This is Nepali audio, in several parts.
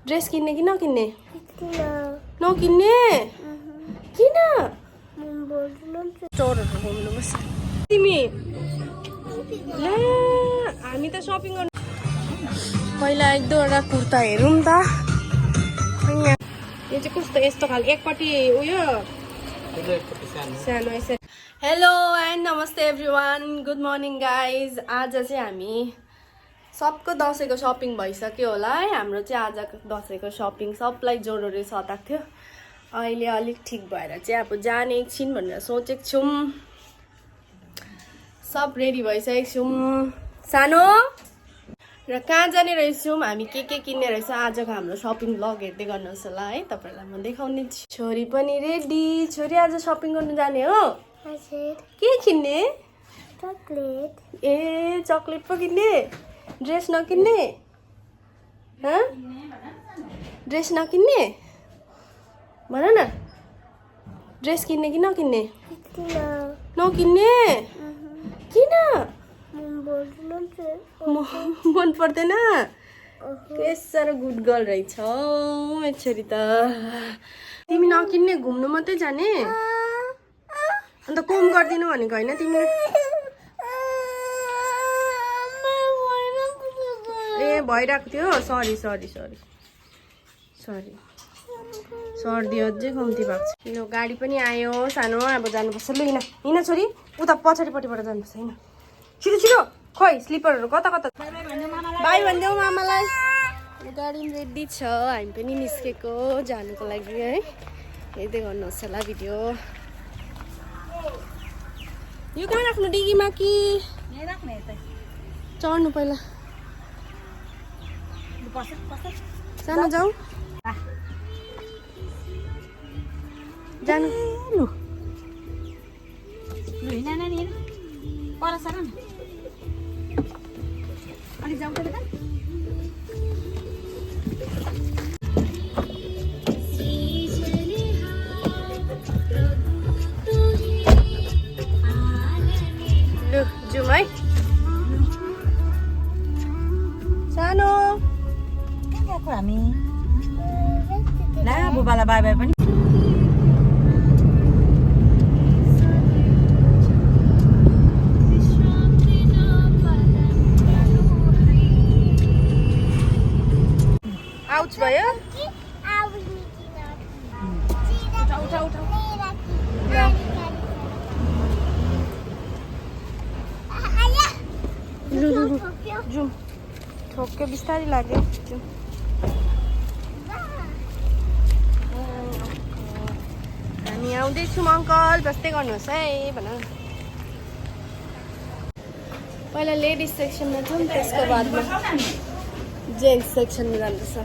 ड्रेस किन्ने कि नकिन्ने? नकिन्ने? किन? स्टोरहरू घुम्नुपर्छ। तिमी ला हामी त सपिङ गर्नु पहिला एक दुईवटा कुर्ता हेरौँ त। यो चाहिँ कस्तो यस्तो खाले एकपट्टि उयो सानो यसरी। हेलो एन्ड नमस्ते एभ्रिवान, गुड मर्निङ गाइज। आज चाहिँ हामी सबको दसैँको सपिङ भइसक्यो होला है। हाम्रो चाहिँ आजको दसैँको सपिङ सबलाई जोडोले सताएको थियो। अहिले अलिक ठिक भएर चाहिँ अब जाने एकछिन भनेर सोचेको छौँ। सब रेडी भइसकेको छौँ। सानो र कहाँ जाने रहेछौँ, हामी के किन्ने रहेछ आजको हाम्रो सपिङ ब्लग हेर्दै गर्नुहोस् होला है। तपाईँहरूलाई म देखाउने छु। छोरी पनि रेडी। छोरी आज सपिङ गर्नु जाने हो? के किन्ने? चकलेट। ए चकलेट पो किन्ने? ड्रेस नकिन्ने? ड्रेस नकिन्ने? भन न, ड्रेस किन्ने कि नकिन्ने? नकिन्ने? किन? मन पर्दैन? के साह्रो गुड गर्ल रहेछ मेरो छोरी त। तिमी नकिन्ने, घुम्नु मात्रै जाने? अन्त कोम गरिदिनु भनेको होइन तिमीले? ए भइरहेको थियो। सरी सर्दी अझै कम्ती भएको छ। यो गाडी पनि आयो। सानो अब जानुपर्छ। लु हिँड छोरी, उता पछाडिपट्टिबाट जानुपर्छ। हिँड छिटो। खोइ स्लिपरहरू कता बाई भनिदेऊ मामालाई। गाडी रेडी छ, हामी पनि निस्केको जानुको लागि है। हेर्दै गर्नुहोस् होला भिडियो। यो कहाँ राख्नु? डिगीमा कि चढ्नु? पहिला सानो जाऊ जानु। जाउँ है। सानो हामी ला बुबालाई बाई बाई पनि। आउच भयो। जाउँ ठोक्यो, बिस्तारै लाग्यो। हामी आउँदैछौँ अङ्कल, बस्दै गर्नुहोस् है भन। पहिला लेडिज सेक्सनमा जाउँ, त्यसको बादमा जेन्ट्स सेक्सनमा जानुपर्छ।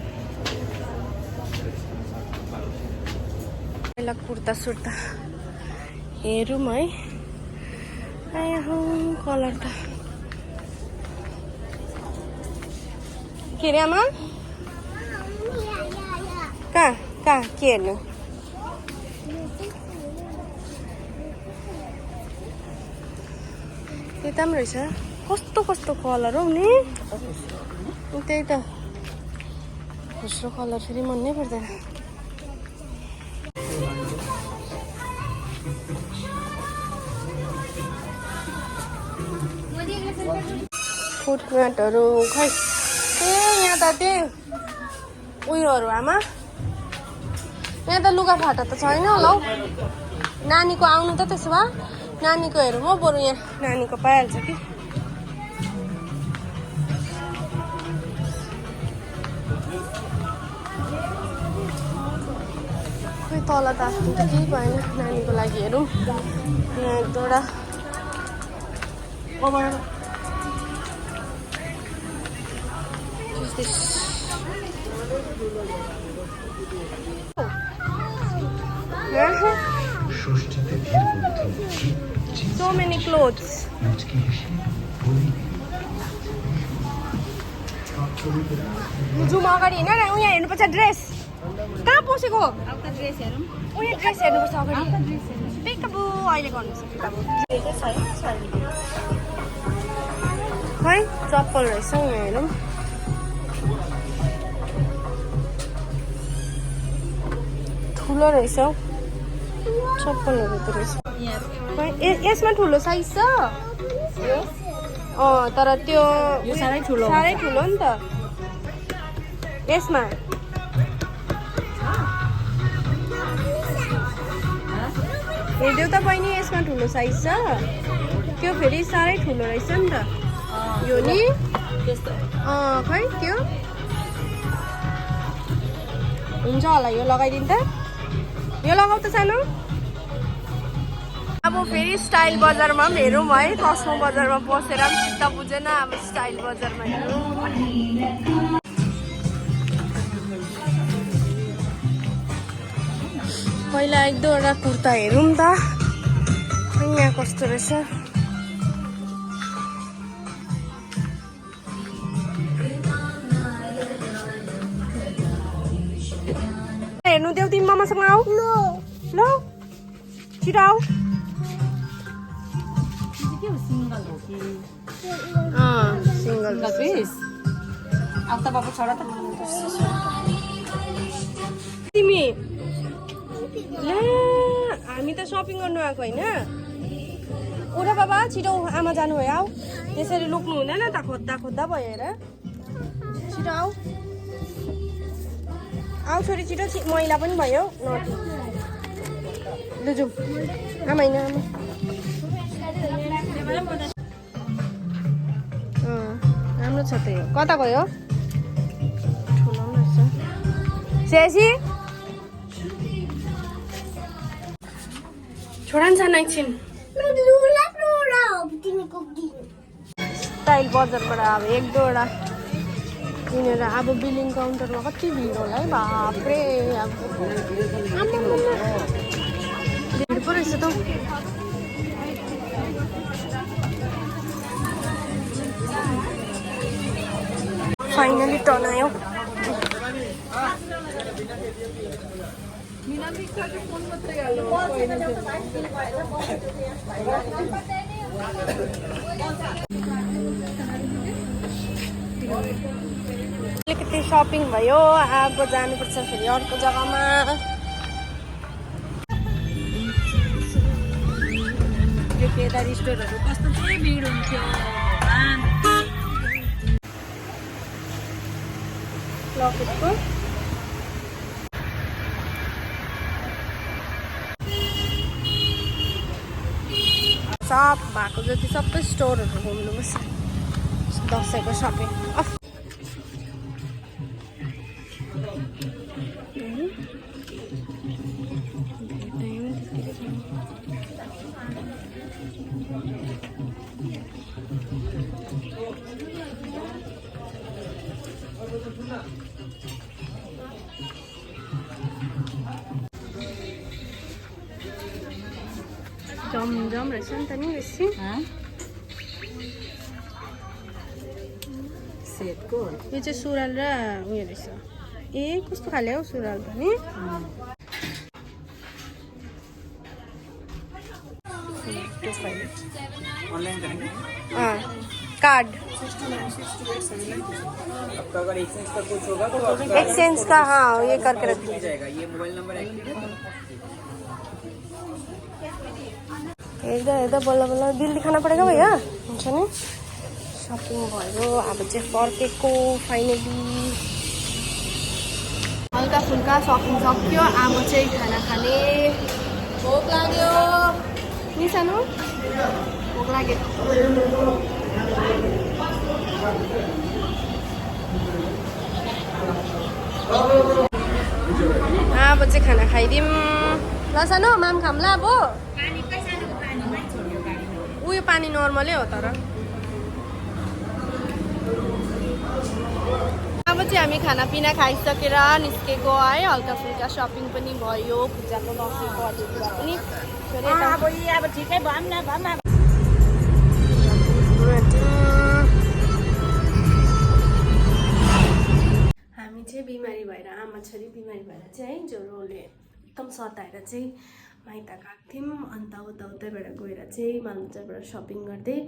पहिला कुर्ता सुर्ता हेरौँ है। कलर त के अरे आमा? कहाँ के हेर्नु? त्यता पनि रहेछ। कस्तो कलर हौ नि? त्यही त खुस्रो कलर फेरि मन नै पर्दैन। फुटम्याटहरू खै यहाँ त त्यही उयोहरू आमा। यहाँ त लुगाफाटा त छैन होला हौ। नानीको आउनु त त्यसो भए नानीको हेरौँ हो। बरु यहाँ नानीको पाइहाल्छ कि। खोइ तल त आफ्नो त केही भएन। नानीको लागि हेरौँ। यहाँ एक दुईवटा so many clothes. जुम अगाडि होइन र उहाँ हेर्नुपर्छ। ड्रेस कहाँ पसेको? ड्रेस हेरौँ। उयो ड्रेस हेर्नुपर्छ अगाडि। पेकबु अहिले गर्नु खै चप्पल रहेछ यहाँ हेरौँ। ठुलो रहेछ हौ चप्पलहरू त रहेछ यसमा ठुलो साइज छ तर त्यो साह्रै ठुलो नि त यसमा हेर्दै त बहिनी यसमा ठुलो साइज छ त्यो फेरि साह्रै ठुलो रहेछ नि त यो नि खै त्यो हुन्छ होला यो लगाइदिनु त यो लगाऊ त सानो अब फेरि स्टाइल बजारमा पनि हेरौँ है कस्मो बजारमा बसेर पनि चित्त बुझेन अब स्टाइल बजारमा हेरौँ पहिला एक दुईवटा कुर्ता हेरौँ त यहाँ कस्तो रहेछ हेर्नु देऊ तिमी मामासँग आऊ ल छिटो आऊ सिङ्गल पिस अब त बाबु छोरा त तिमी ला हामी त सपिङ गर्नु आएको होइन उठा बाबा छिटो आमा जानुभयो आऊ त्यसरी लुक्नु हुँदैन त खोज्दा खोज्दा भयो हेर छिटो आऊ आऊ छोरी छिटो मैला पनि भयो नटी लु जाउँ आमा होइन आमा राम्रो छ त यो कता गयो ठुलो पनि रहेछ सेसी छोडा नि सानो एकछिन स्टाइल बजारबाट अब एक दुईवटा किनेर अब बिलिङ काउन्टरमा कति भिड होला है बाफ्रे अब भिड पो रहेछ त फाइनली टर्न आयो अलिकति सपिङ भयो अब जानुपर्छ फेरि अर्को जग्गामा यो केदार स्टोरहरू कस्तो चाहिँ भिड हुन्थ्यो लकेटको सब भएको जति सबै स्टोरहरू घुम्नुपर्छ दसैँको सपिङ जम रहेछ नि त नि बेसी सेटको यो चाहिँ सुरुवाल र उयो रहेछ ए कस्तो खाले हौ सुरुवाल त नि कार्ड एक्सचेंज का हाँ ये करके रख दीजिएगा ये मोबाइल नंबर एक्टिव है एकदम बल्ल बल्ल बिल दिखाना पड़ेगा भैया हुन्छ नि सपिङ भयो अब चाहिँ फर्केको फाइनली हल्का फुल्का सपिङ सक्यो अब चाहिँ खाना खाने भोक लाग्यो नि सानो भोक लाग्यो अब चाहिँ खाना खाइदिउँ ल सानो माम खाम्ला अब उयो पानी नर्मलै हो तर अब चाहिँ हामी खानापिना खाइसकेर निस्केको है हल्का फुल्का सपिङ पनि भयो पूजाको दसैँको अरूतिर पनि अब ठिकै भएन हामी चाहिँ बिमारी भएर आमा छोरी बिमारी भएर चाहिँ है ज्वरोले एकदम सताएर चाहिँ माइत गएको थियौँ अन्त उतैबाट गएर चाहिँ मालबजारबाट सपिङ गर्दै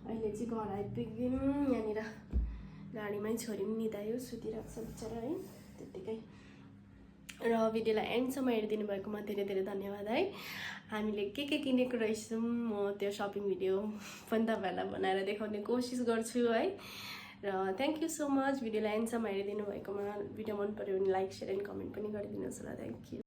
अहिले चाहिँ घर आइपुग्यौँ यहाँनिर गाडीमै छोरी पनि निदायो सुतिरहेको छ बिचरा है त्यत्तिकै र भिडियोलाई एन्डसम्म हेरिदिनु भएकोमा धेरै धेरै धन्यवाद है। हामीले के किनेको रहेछौँ म त्यो सपिङ भिडियो पनि तपाईँहरूलाई बनाएर देखाउने कोसिस गर्छु है। र थ्याङ्क यू सो मच भिडियोलाई एन्डसम्म हेरिदिनु भएकोमा। भिडियो मन पऱ्यो भने लाइक, सेयर एन्ड कमेन्ट पनि गरिदिनुहोस् ल। Thank you.